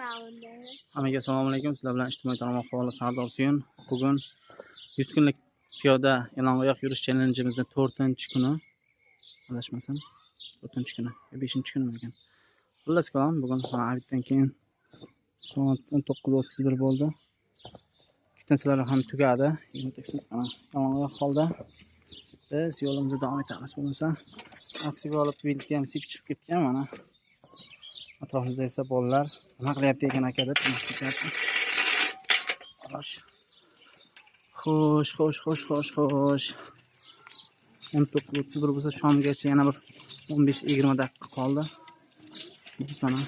Hammaga assalomu alaykum. Sizlar bilan ijtimoiy tarmoq faoli Sardor Suyun. Bugun 100 kunlik piyoda yalang'oyoq yurish challenjimizning 4-kuni. Adashmasam 4-kuni, 5-kunimi ekan. Xullas kalom, bugun Avitdan keyin soat 19:31 bo'ldi. Ikkinchilar ham tugadi. Yalang'oyoq holda biz yo'limizda davom etamiz. Bo'lmasa aksiga olib belga ham sip chiqib ketgan mana. Atrofimizda esa bolalar nima qilyapti ekan aka deb eshitayapti. Xo'sh. 19:31 bo'lsa shomgacha yana bir 15-20 daqiqa qoldi. Biz mana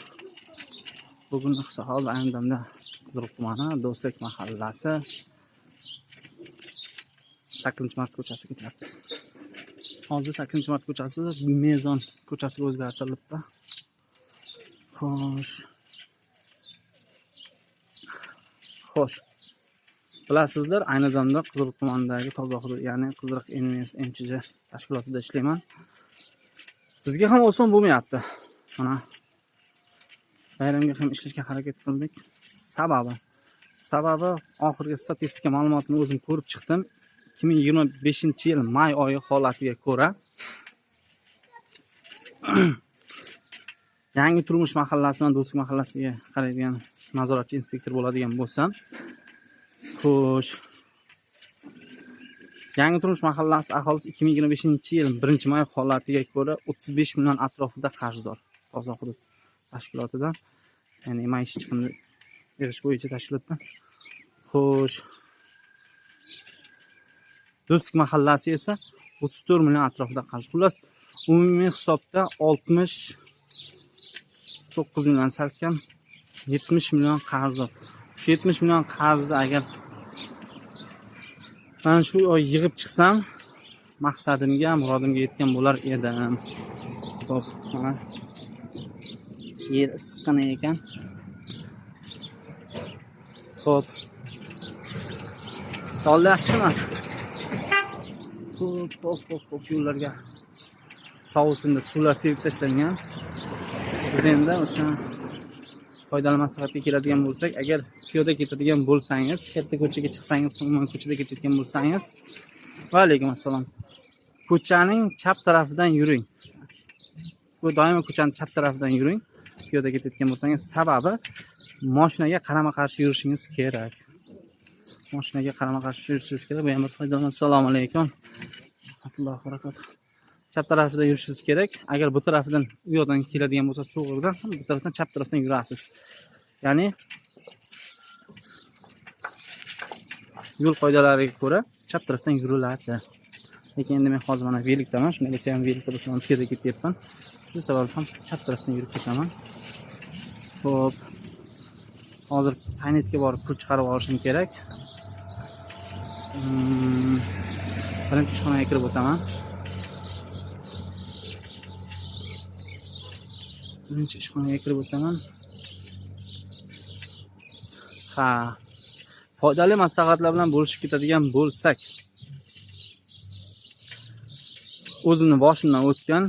bugun hozir ayni damda Qiziriq tumani Do'stlik mahallasi 8-mart ko'chasiga ketyapmiz. Hozir 8-mart ko'chasi Mezon ko'chasiga o'zgartirilibdi. Xo'sh. Bilasizlar, ayni damda Qiziriq tumanidagi toza hudud, ya'ni Qiziriq NMS MCJ tashkilotida ishlayman. Bizga ham oson bo'lmayapti. Mana bayramga ham ishlashga harakat qildik. Sababi oxirgi statistika ma'lumotini o'zim ko'rib chiqdim. 2025-yil may oyi holatiga ko'ra Yangi turmush mahallasidan Do'stlik mahallasiga qaraydigan nazoratchi inspektor bo'ladigan bo'lsam, xo'sh. Yangi turmush mahallasi aholisi 2025-yil 1-may holatiga ko'ra 35 million atrofida qarzdor. Toza hudud tashkilotidan, ya'ni maishiy chiqimni berish bo'yicha tashkilotdan. Xo'sh. Do'stlik mahallasi esa 34 million atrofida qarz. Xullas, umumiy hisobda 69 million salkam 70 million qarzdor. Shu 70 million qarzni agar men shu oy yig'ib chiqsam, maqsadimga, murodimga yetgan bo'lar edim. Xo'p, mana yer issiqqina ekan. Xo'p. Solda yaxshimi? Xo'p, yo'llarga sovusin deb suvlar sevib tashlangan. Biz endi o'sha foydali maslahatga keladigan bo'lsak, agar piyoda ketadigan bo'lsangiz, katta ko'chaga chiqsangiz, umuman ko'chada ketayotgan bo'lsangiz, va alaykum assalom. Ko'chaning chap tarafidan yuring. Bu doimo ko'chaning chap tarafidan yuring. Piyoda ketayotgan bo'lsangiz, sababi mashinaga qarama-qarshi yurishingiz kerak. Bu ham bir foydali. Assalomu alaykum. Allohu barakatuh. Chap tarafida yurishingiz kerak. Agar bu tarafdan, u yoqdan keladigan bo'lsa, to'g'ridan, bu tarafdan chap tarafdan yurasiz. Ya'ni yo'l qoidalariga ko'ra chap tarafdan yuriladi. Lekin endi men hozir mana velikdaman, shunday bo'lsa ham velikda bo'lsa ham piyoda ketyapman. Shu sabab ham chap tarafdan yurib ketaman. Xo'p. Hozir paynetga borib pul chiqarib olishim kerak. Birinchi ishxonaga kirib o'taman. Foydali maslahatlar bilan bo'lishib ketadigan bo'lsak, o'zimni boshimdan o'tgan,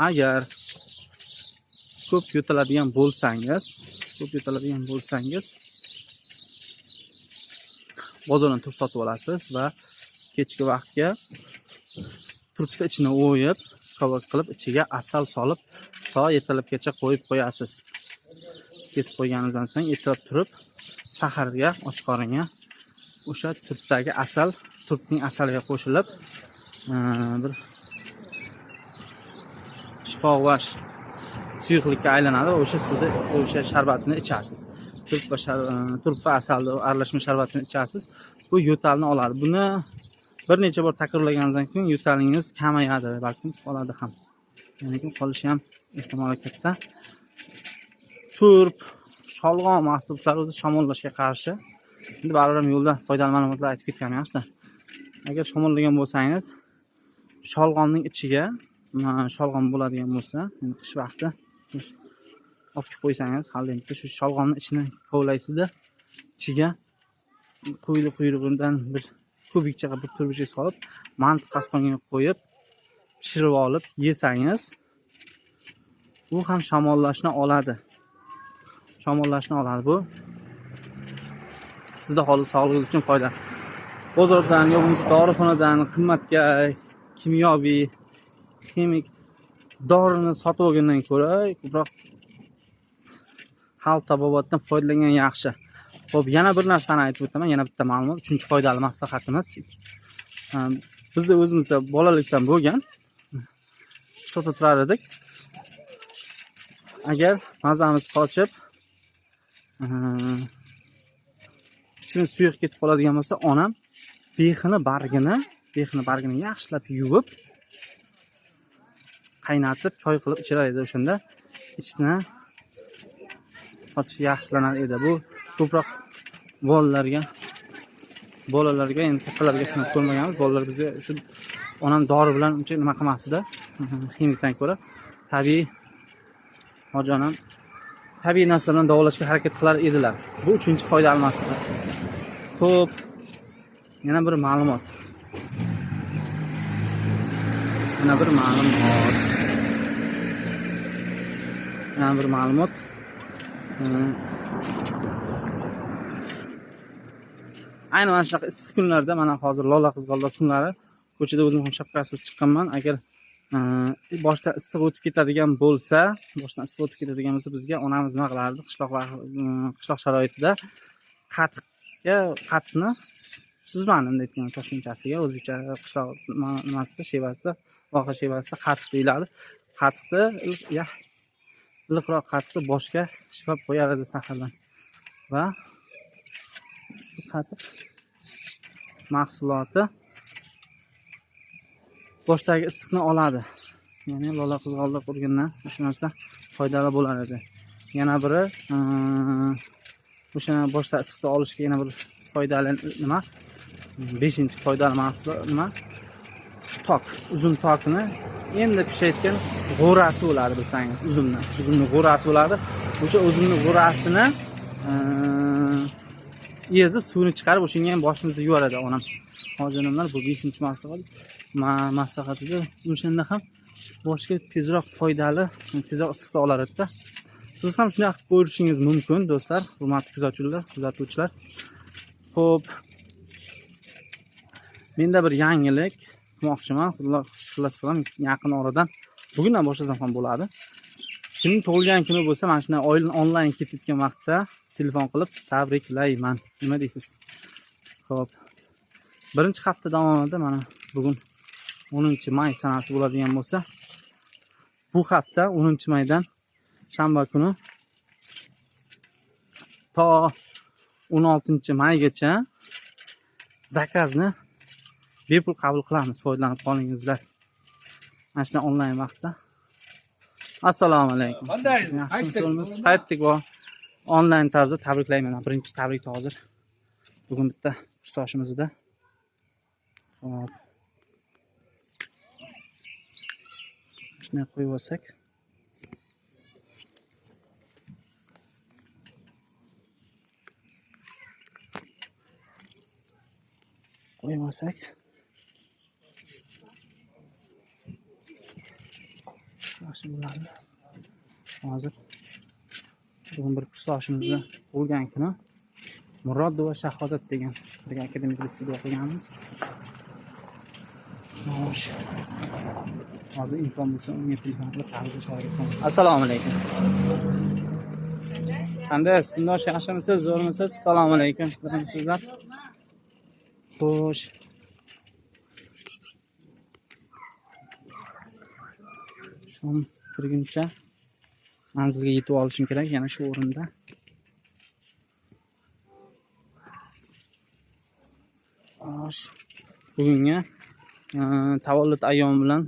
agar ko'p yo'taladigan bo'lsangiz, bozordan turp sotib olasiz va kechki vaqtga turpni ichini o'yib, kavak qilib, ichiga asal solib, to ertalabgacha qo'yib qo'yasiz. Kesib qo'yganingizdan so'ng ertalab turib, saharga och qoringa o'sha turpdagi asal, turpning asaliga qo'shilib, bir shifobaxsh suyuqlikka aylanadi. O'sha suvda o'sha sharbatini ichasiz. Turp va asalni aralashma sharbatini ichasiz. Bu yo'talni oladi. Buni bir necha bor takrorlaganingizdan keyin yo'talingiz kamayadi, balkim qoladi ham. Ya'ni qolishi ham ehtimoli katta. Turp, sholg'om mahsulotlari o'zi shamollashga qarshi. Endi baribir yo'lda foydali ma'lumotlar aytib ketganim yaxshi. Agar shamollagan bo'lsangiz, sholg'omning ichiga, sholg'om bo'ladigan bo'lsa, endi qish vaqti olib qo'ysangiz, xaldimda shu sholg'omning ichini kovlaysizda, ichiga quyruğundan bir kubikcha bir turbicha solib, mantiq qasqonga qo'yib, pishirib olib yesangiz, u ham shamollashni oladi. shamollashni oladi bu. Sizning sog'lig'ingiz uchun foyda. Bozordan yo bo'lmasa dorixonadan qimmatga kimyoviy, ximik dorini sotib olgandan ko'ra ko'proq halol tabobatdan foydalangan yaxshi. Xo'p, yana bir narsani aytib o'taman, yana bitta ma'lumot, 3-foydali maslahatimiz. Bizda o'zimizda bolalikdan bo'lgan sotib turar edik. Agar mazamiz qochib, ichimiz suyuq ketib qoladigan bo'lsa, onam bexini bargini yaxshilab yuvib, qaynatib, choy qilib ichirar edi. O'shanda ichni qotish yaxshilanar edi. Bu ko'proq bolalarga endi kattalarga sinab ko'rmaganmiz. Bolalar bizga shu onam dori bilan uncha nima qilmasdi, ximikdan ko'ra tabiiy hojonam tabiiy narsalar bilan davolashga harakat qilar edilar. Bu 3-foydali maslahat. Xo'p, yana bir ma'lumot. Ayni mana shunaqa issiq kunlarda, mana hozir lola qizg'aldoq kunlari, ko'chada o'zim ham shapkasiz chiqqanman. Agar boshdan issiq o'tib ketadigan bo'lsa, bizga onamiz nima qilardi? Qishloq sharoitida qatiqni suzmani aytgan toshunchasiga, o'zbekcha qishloq nimasida, shevasida, voha shevasida qatiq deyiladi. Qatiqni iliqroq qatiqni boshga shifab qo'yar edi sahardan. Va shu qatiq mahsuloti boshdagi issiqni oladi. Ya'ni lola qizg'aldoq urgandan shu narsa foydali bo'lar edi. Yana biri o'sha boshda issiqni olishga yana bir foydali nima? 5-foydali mahsulot nima? Tok, uzum tokini endi pishayotgan g'o'rasi bo'ladi bilsangiz, uzumni g'o'rasi bo'ladi. O'sha uzumni g'o'rasini ezib suvini chiqarib, o'shanga ham boshimizni yuvaradi onam. Hojinomlar bu 5-maslahat edi. O'shanda ham boshga tezroq foydali, tezroq issiqni olar edi. Siz ham shunday qilib ko'rishingiz mumkin, do'stlar, hurmatli kuzatuvchilar. Xo'p, menda bir yangilik qilmoqchiman. Xulosa qilaman, yaqin oradan bugundan boshlasam ham bo'ladi. Kimning tug'ilgan kuni bo'lsa, mana shunday onlayn ketayotgan vaqtda telefon qilib tabriklayman. Nima deysiz? Xo'p. Birinchi hafta davomida mana bugun 10-may sanasi bo'ladigan bo'lsa, bu hafta 10-maydan shanba kuni to 16-maygacha zakazni bepul qabul qilamiz. Foydalanib qolingizlar. Mana shunday onlayn vaqtda. Assalomu alaykum. Yaxshimisiz? Qaytdik va onlayn tarzda tabriklayman. Birinchi tabrikni hozir bugun bitta ustoshimizda. Hop. Shuni qo'yib olsak. Yaxshi bo'ladi. Hozir bugun bir kursdoshimizni bo'lgan kuni Murodova Shahodat degan bir akademik litseyda o'qiganmiz. Hozir imkon bo'lsa unga telefon qilib tabriklayman. Assalomu alaykum. Qanday sindosh, yaxshimisiz, zo'rmisiz? Assalomu alaykum. Sizlar? Xo'sh. Shom kirguncha manzilga yetib olishim kerak, yana shu o'rinda. Xo'sh. Bugungi tavallud ayyomi bilan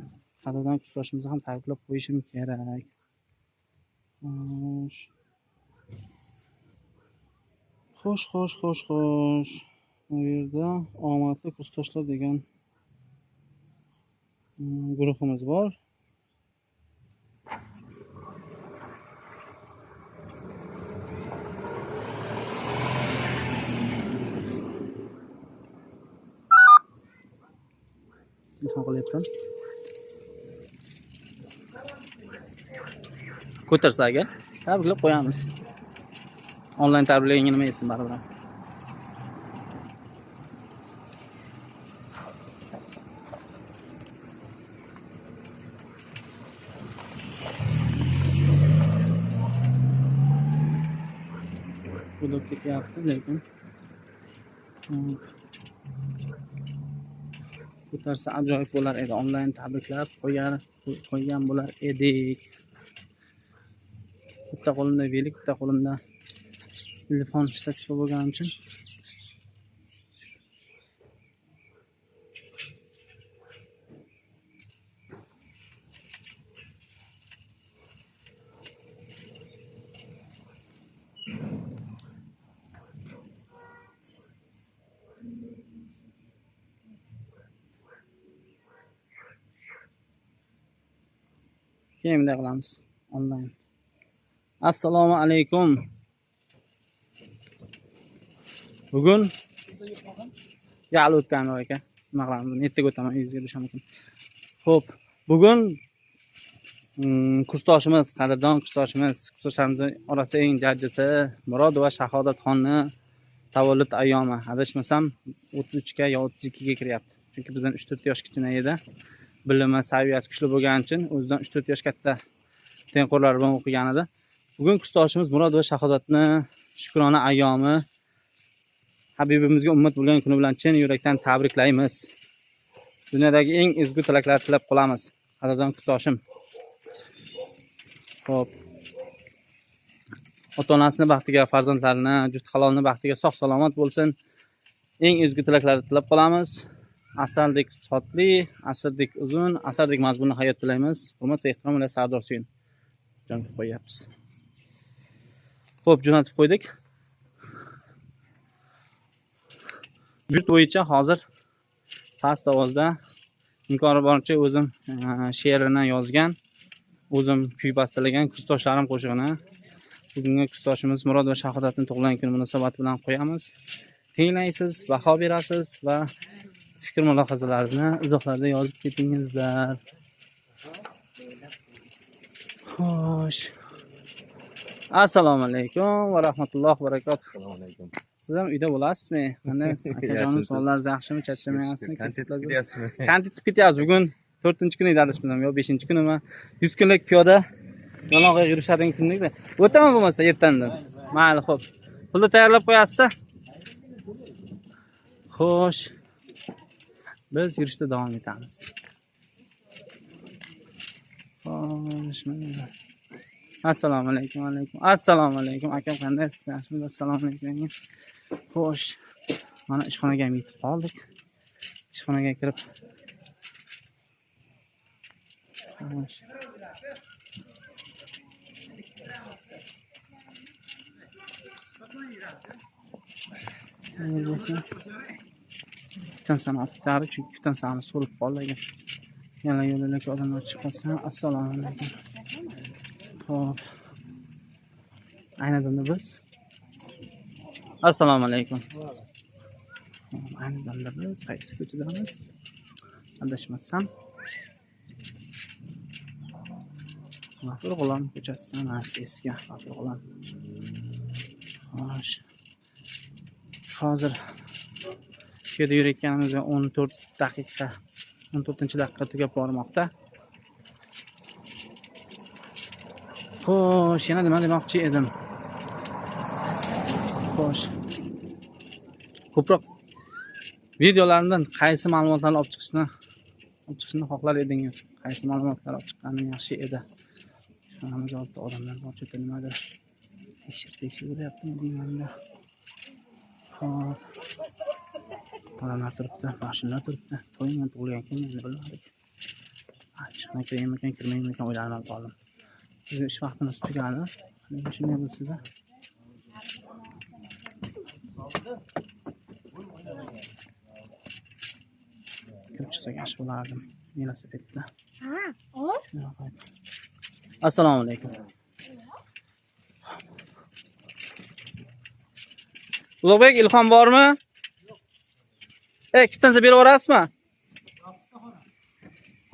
qadrdon kursdoshimizni ham tabriklab qo'yishim kerak. Xo'sh. Bu yerda omadli kursdoshlar degan guruhimiz bor. Telefon qilyapman. Ko'tarsa agar tabriklab qo'yamiz. Onlayn tarbiyalagan nima yesin baribir. Bo'lib ketyapti lekin ko'tarsa ajoyib bo'lar edi. Onlayn tabriklab qo'ygan bo'lar edik. Bitta qo'limda velik, bitta qo'limda telefon ishlatish bo'lgani uchun keyin bunday qilamiz. Onlayn. Assalomu alaykum. Bugun ya'li o'tgan aka. Nima qilamiz? Ertaga o'taman, uyingizga dusham ekan. Xo'p, bugun kursdoshimiz, qadrdon kursdoshlarimiz orasida eng jajjisi Murod va Shahodatxonni tavallud ayyomi. Adashmasam 33 ga yo 32 ga kiryapti. Chunki bizdan 3-4 yosh kichkina edi. Bilimi, saviyasi kuchli bo'lgani uchun o'zidan 3-4 yosh katta tengqurlar bilan o'qigan edi. Bugun kursdoshimiz Murod va Shahodatni shukrona ayyomi. Habibimizga ummat bo'lgan kuni bilan chin yurakdan tabriklaymiz. Dunyodagi eng ezgu tilaklarni tilab qolamiz. Qadrdon kursdoshim. Xo'p. Ota-onasining baxtiga, farzandlarini, juft halolning baxtiga sog' salomat bo'lsin. Eng ezgu tilaklarni tilab qolamiz. Asardek sotli, asrdek uzun, asardek mazmunli hayot tilaymiz. Hurmat va ehtirom bilan Sardor Suyin. Jo'natib qo'yapmiz. Xo'p, jo'natib qo'ydik. Yurt bo'yicha hozir past ovozda imkoni boricha o'zim she'rini yozgan, o'zim kuy bastalagan kursdoshlarim qo'shig'ini bugungi kursdoshimiz Murod va Shahodatning tug'ilgan kuni munosabati bilan qo'yamiz. Tinglaysiz, baho berasiz va fikr mulohazalaringizni izohlarda yozib ketingizlar. Xo'sh. Assalomu alaykum va rahmatullohi va barakatuh. Assalomu alaykum. Siz ham uyda bo'lasizmi? Qanday akajonim sonlaringiz yaxshimi? Charchamayapsizmi? Kontent ketyapsizmi? Kontent ketyapsiz. Bugun 4-kun edi adashmasam yo 5-kunimi? 100 kunlik piyoda yalang'och yurishadigan kunlikda. O'taman bo'lmasa ertandan. Mayli, xo'p. Pulni tayyorlab qo'yasiz-da. Xo'sh. Biz yurishda davom etamiz. Xo'sh. Assalomu alaykum. Assalomu alaykum. Akam qandaysiz? Yaxshimisiz? Assalomu alaykum. Xo'sh. Mana ishxonaga ham yetib qoldik. Ishxonaga kirib. Xo'sh. Kuftan sanoatlari, chunki kuftan sanasi so'lib qolgan. Yana yo'llarga odamlar chiqib qolsa, assalomu alaykum. Xo'p. Ayni damda biz assalomu alaykum. Ayni damda biz qaysi ko'chadamiz? Adashmasam G'afur G'ulom ko'chasidan eski G'afur G'ulom. Xo'sh. Hozir shu yerda yurayotganimizga 14 daqiqa 14-daqiqa tugab bormoqda. Xo'sh, yana nima demoqchi edim? Xo'sh. Ko'proq videolarimdan qaysi ma'lumotlarni olib chiqishni xohlar edingiz? Qaysi ma'lumotlar olib chiqqanim yaxshi edi? Shunamiz oldi odamlar bor chetda nimadir tekshiryaptimi deymanda. Xo'p. Odamlar turibdi, mashinalar turibdi. To'yman tug'ilgan kun endi bilmadik. Ishxonaga kiraymikan, kirmaymikan o'ylanib qoldim. Bizning ish vaqtimiz tugadi. Nega shunday bo'lsa-da? Kirib chiqsak yaxshi bo'lardi. Velosipedda. Assalomu alaykum. Ulug'bek, Ilhom bormi? Kuftansa berib yuborasizmi?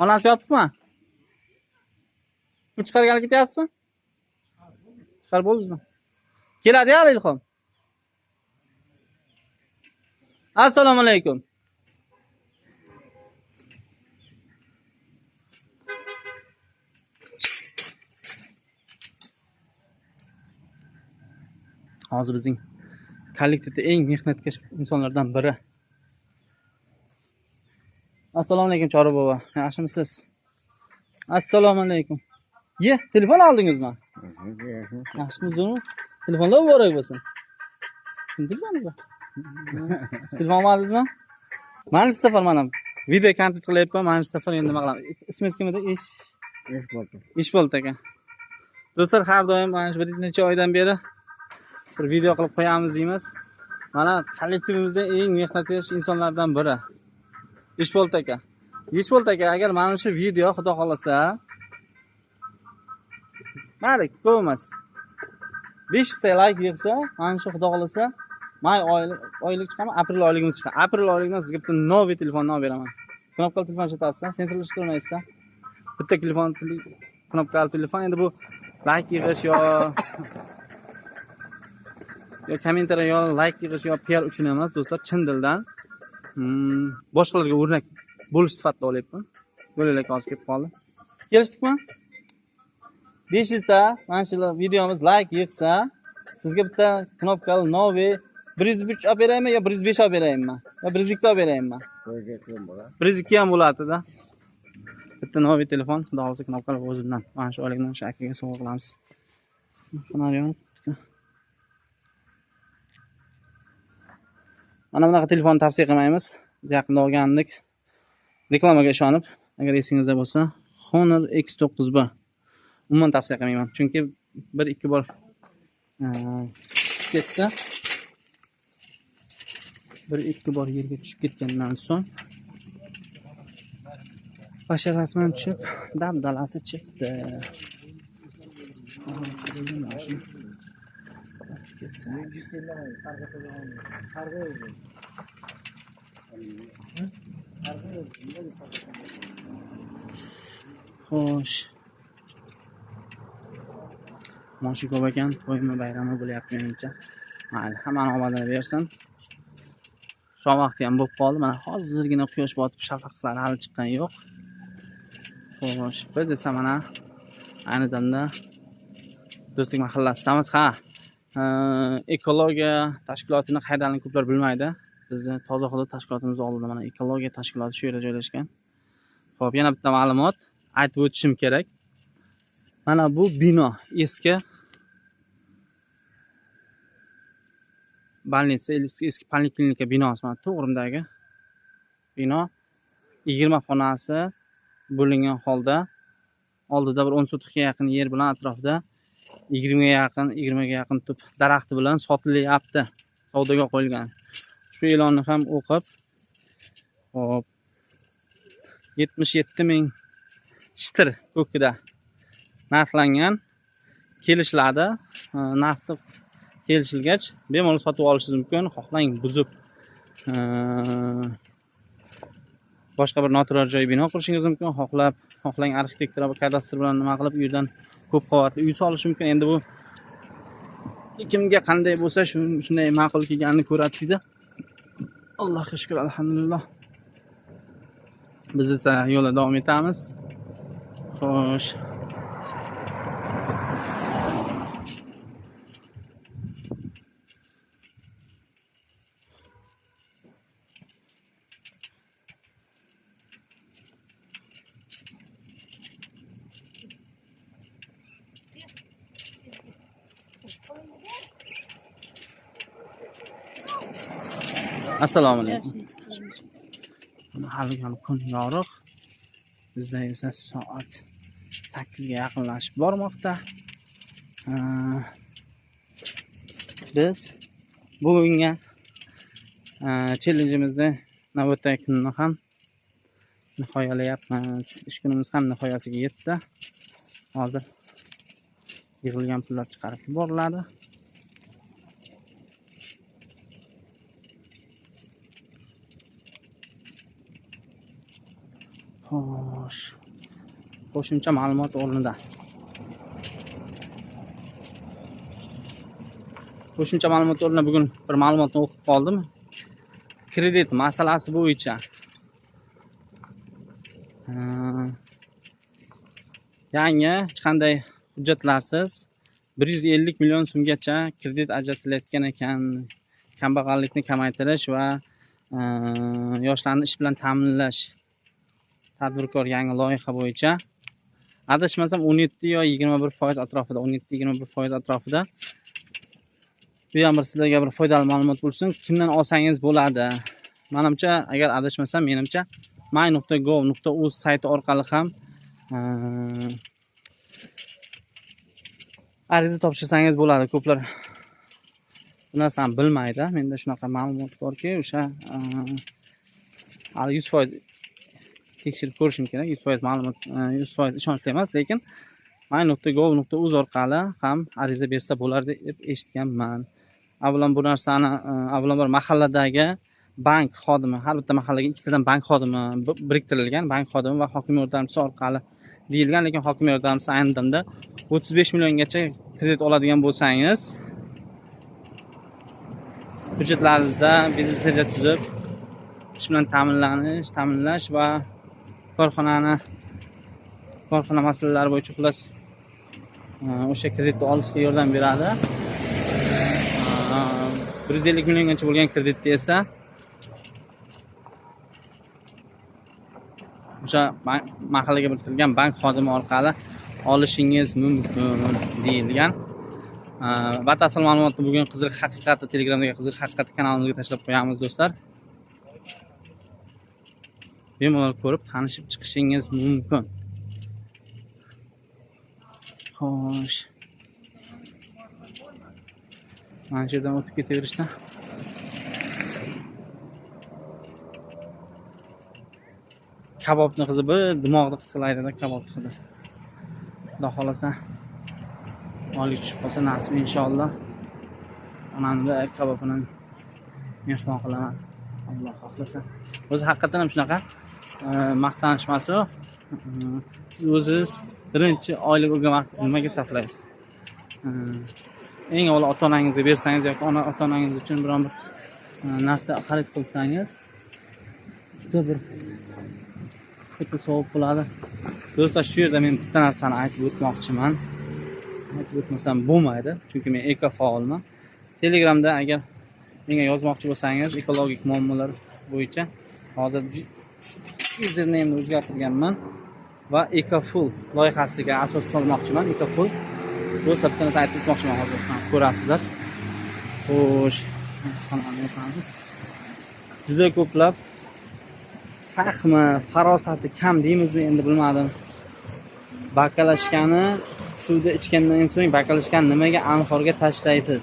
Onasi yopibmi? Pul chiqargani ketyapsizmi? Chiqarib bo'ldingizmi? Keladi ya Ilhom. Assalomu alaykum. Hozir bizning kollektivda eng mehnatkash insonlardan biri. Assalomu alaykum Chori bova. Yaxshimisiz? Assalomu alaykum. Ye, telefon oldingizmi? Yaxshimisiz? Telefonlar muborak bo'lsin. Tushundingizmi? Telefon oldingizmi? Mana shu safar mana video kontent qilyapman. Mana shu safar endi nima qilaman? Ismingiz kim edi? Ish bo'ldi ekan. Do'stlar, har doim mana shu bir necha oydan beri bir video qilib qo'yamiz deymiz. Mana kollektivimizda eng mehnatkash insonlardan biri. Ishbolt aka. Ishbolt aka, agar mana shu video xudo xolasa mayli, ko'p emas. 500 ta like yig'sa, mana shu xudo xolasa may oylik chiqaman, aprel oyligimiz chiqadi. Aprel oyligidan sizga bitta novi telefonni olib beraman. Knopkali telefon sotasiz, sensorlashtirmaysiz. Bitta telefon, knopkali telefon. Endi bu like yig'ish yo kommentariy yo like yig'ish yo PR uchun emas, do'stlar, chin dildan boshqalarga o'rnak bo'lish sifatida olyapman. Yo'llar hozir kelib qoldi. Kelishdikmi? 500 ta mana shu videomiz like yig'sa, sizga bitta knopkali novi 103 olib beraymi yo 105 olib beraymi? Yo 102 olib beraymi? 102 ham bo'ladi-da. Bitta novi telefon, xudo xolasa knopkali o'zimdan. Mana shu oylikdan shu akaga sovg'a qilamiz. Qanday yonib? Mana bunaqa telefon tavsiya qilmaymiz. Biz yaqinda olgandik. Reklamaga ishonib, agar esingizda bo'lsa, Honor X9B. Umuman tavsiya qilmayman, chunki 1-2 bor tushib ketdi. 1-2 bor yerga tushib ketgandan so'ng basharasman tushib, dabdalasi chiqdi. Ketsak. Xo'sh. Moshi ko'p ekan, to'ymi bayrami bo'lyapti menimcha. Mayli, hammani omadini bersin. Shu vaqt ham bo'lib qoldi. Mana hozirgina quyosh botib, shafaqlar hali chiqqani yo'q. Xo'sh, biz esa mana ayni damda do'stlik mahallasidamiz. Ha. Ekologiya tashkilotini qayerdan ko'plar bilmaydi. Bizni Toza hudud tashkilotimiz oldida mana ekologiya tashkiloti shu yerda joylashgan. Xo'p, yana bitta ma'lumot aytib o'tishim kerak. Mana bu bino eski больница, eski poliklinika binosi, mana to'g'rimdagi bino 20 xonasi bo'lingan holda, oldida bir 10 sotikga yaqin yer bilan atrofida 20 ga yaqin tub daraxti bilan sotilyapti, savdoga qo'yilgan. Shu e'lonni ham o'qib, hop 77 ming shtir ko'kida narxlangan, kelishiladi. Narxni kelishilgach bemalol sotib olishingiz mumkin. Xohlang buzib boshqa bir noturar joy bino qilishingiz mumkin. Xohlang arxitektura va kadastr bilan nima qilib u yerdan ko'p qavatli uy solish mumkin. Endi bu kimga qanday bo'lsa shunday ma'qul kelganini ko'ratdik-da. Allohga shukr, alhamdulillah. Biz esa yo'lda davom etamiz. Xo'sh. Assalomu alaykum. Hali kun yorug'. Bizda esa soat 8 ga yaqinlashib bormoqda. Biz bugungi challenge'imizni navbatdagi kunni ham nihoyalayapmiz. Ish kunimiz ham nihoyasiga yetdi. Hozir yig'ilgan pullar chiqarib yuboriladi. Xo'sh. Qo'shimcha ma'lumot o'rnida. Qo'shimcha ma'lumot o'rnida bugun bir ma'lumotni o'qib qoldim. Kredit masalasi bo'yicha yangi hech qanday hujjatlarsiz 150 million so'mgacha kredit ajratilayotgan ekan. Kambag'allikni kamaytirish va yoshlarni ish bilan ta'minlash tadbirkor yangi loyiha bo'yicha adashmasam 17 yo 21% atrofida, 17-21% atrofida. Bu ham bir sizlarga bir foydali ma'lumot bo'lsin. Kimdan olsangiz bo'ladi. Menimcha, agar adashmasam, menimcha my.gov.uz sayti orqali ham ariza topshirsangiz bo'ladi. Ko'plar bu narsani bilmaydi. Menda shunaqa ma'lumot borki, o'sha 100% tekshirib ko'rishim kerak. 100% ma'lumot, 100% ishonchli emas, lekin my.gov.uz orqali ham ariza bersa bo'lar deb eshitganman. Avvalambor bu narsani avvalambor mahalladagi bank xodimi, har bitta mahallaga ikkitadan bank xodimi biriktirilgan, bank xodimi va hokim yordamchisi orqali deyilgan, lekin hokim yordamchisi ayni damda 35 milliongacha kredit oladigan bo'lsangiz, hujjatlaringizda biznes reja tuzib, ish bilan ta'minlash va korxona masalalari bo'yicha xullas o'sha kreditni olishga yordam beradi. 150 milliongacha bo'lgan kreditni esa o'sha mahallaga biriktirilgan bank xodimi orqali olishingiz mumkin deyilgan. Batafsil ma'lumotni bugun Qiziq haqiqati Telegramdagi Qiziq haqiqati kanalimizga tashlab qo'yamiz do'stlar. Bemalol ko'rib tanishib chiqishingiz mumkin. Xo'sh. Mana shu yerdan o'tib ketaverishda. Kabobni qizi bir dimog'ni qilaydi-da, kabobni hidi. Xudo xolasa oylik tushib qolsa nasib inshaalloh. Onamni kabobini mehmon qilaman. Alloh xohlasa. O'zi haqiqatan ham shunaqa maqtanish emas u. Siz o'zingiz birinchi oylik olgan vaqtingizni nimaga sarflaysiz? Eng avvalo ota-onangizga bersangiz yoki ota-onangiz uchun biron bir narsa xarid qilsangiz juda bir katta savob bo'ladi. Do'stlar, shu yerda men bitta narsani aytib o'tmoqchiman. Aytib o'tmasam bo'lmaydi, chunki men ekofaolman. Telegramda agar menga yozmoqchi bo'lsangiz, ekologik muammolar bo'yicha hozir usernameni o'zgartirganman va EcoFull loyihasiga asos solmoqchiman. EcoFull do'stlar, bitta narsa aytib o'tmoqchiman hozir. Ko'rasizlar. Xo'sh, juda ko'plab fahmi, farosati kam deymizmi, endi bilmadim. Bakalashkani suvda ichgandan so'ng bakalashkani nimaga anhorga tashlaysiz?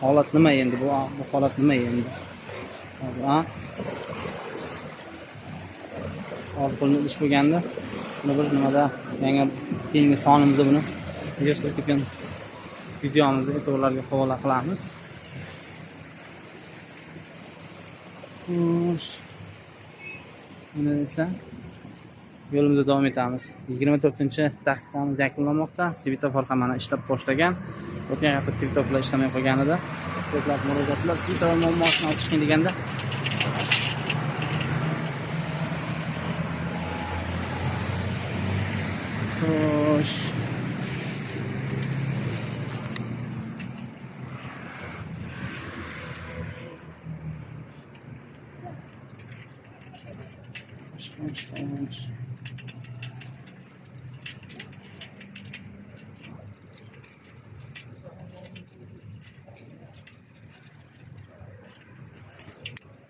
Holat nima endi bu holat nima endi? Hozir qo'lni ish bo'lganda buni bir nimada yangi keyingi sonimizda buni yig'ishtirib videomizni e'tiborlarga havola qilamiz. Xo'sh. Mana esa yo'limizda davom etamiz. 24-daqiqamiz yakunlanmoqda. Svetofor ham mana ishlab boshlagan. O'tgan hafta svetoforlar ishlamay qolgan edi. Ko'plab murojaatlar svetofor muammosini olib chiqing deganda xo'sh.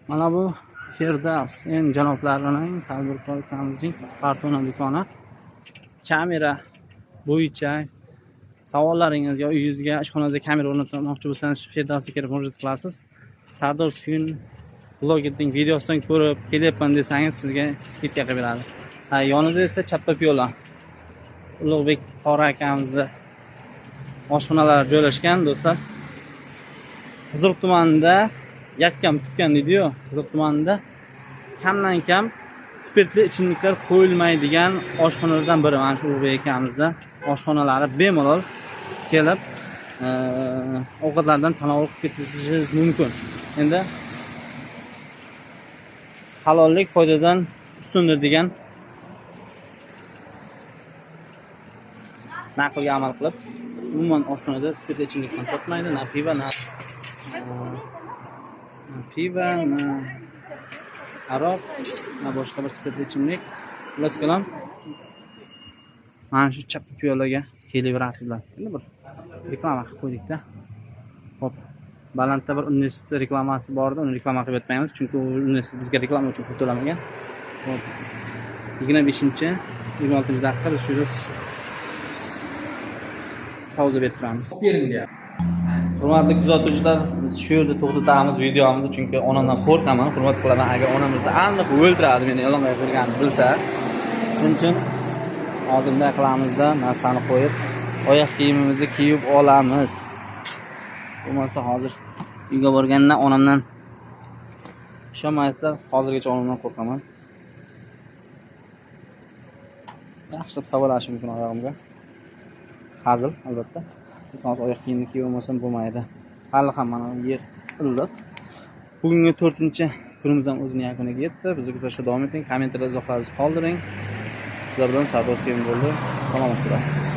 Mana bu Firdavs janoblarining tadbirkorlarimizning kartona do'koni. Kamera bo'yicha savollaringiz yo uyingizga, ishxonangizga kamera o'rnatmoqchi bo'lsangiz, Firdavsga kelib murojaat qilasiz. Sardor Suyun blogerning videosidan ko'rib kelyapman desangiz, sizga skidka qilib beradi. Yonida esa chappa piyola Ulug'bek Qora akamizning oshxonalari joylashgan do'stlar. Qiziq tumanida yakkam tutgan deydi-yu, Qiziq tumanida kamdan kam spirtli ichimliklar ovqatlardan tanovul qilib ketishingiz mumkin. Endi halollik foydadan ustundir degan naqlga amal qilib, umuman oshxonada spirtli ichimlik ham sotmaydi, na pivo, na aroq, na boshqa bir spirtli ichimlik. Xullas kalom, mana shu chappi piyolaga kelaverasizlar. Endi bir reklama qilib qo'ydik-da. Xo'p, Balandda bir universitet reklamasi bor edi, uni reklama qilib o'tmaymiz, chunki u universitet bizga reklama uchun pul to'lamagan. Xo'p, 25-26 daqiqa biz shu pauza berib turamiz. Hurmatli kuzatuvchilar, biz shu yerda to'xtatamiz videomizni, chunki onamdan qo'rqaman, hurmat qilaman. Agar onam bilsa, aniq o'ldiradi meni, yolg'on qilganini bilsa. Shuning uchun oldinda qilamizda narsani qo'yib, oyoq kiyimimizni kiyib olamiz. Bo'lmasa hozir uyga borganda onamdan ishonmaysizlar, hozirgacha onamdan qo'rqaman. Yaxshilab savolashim mumkin oyog'imga. Hazil albatta. Hozir oyoq kiyimni kiyib olmasam bo'lmaydi. Hali ham mana yer iliq. Bugungi 4-kunimiz ham o'zining yakuniga yetdi. Bizni kuzatishda davom eting, kommentariyada izohlaringizni qoldiring. Sizlar bilan savdo sevim bo'ldi. Salomat bo'lasiz.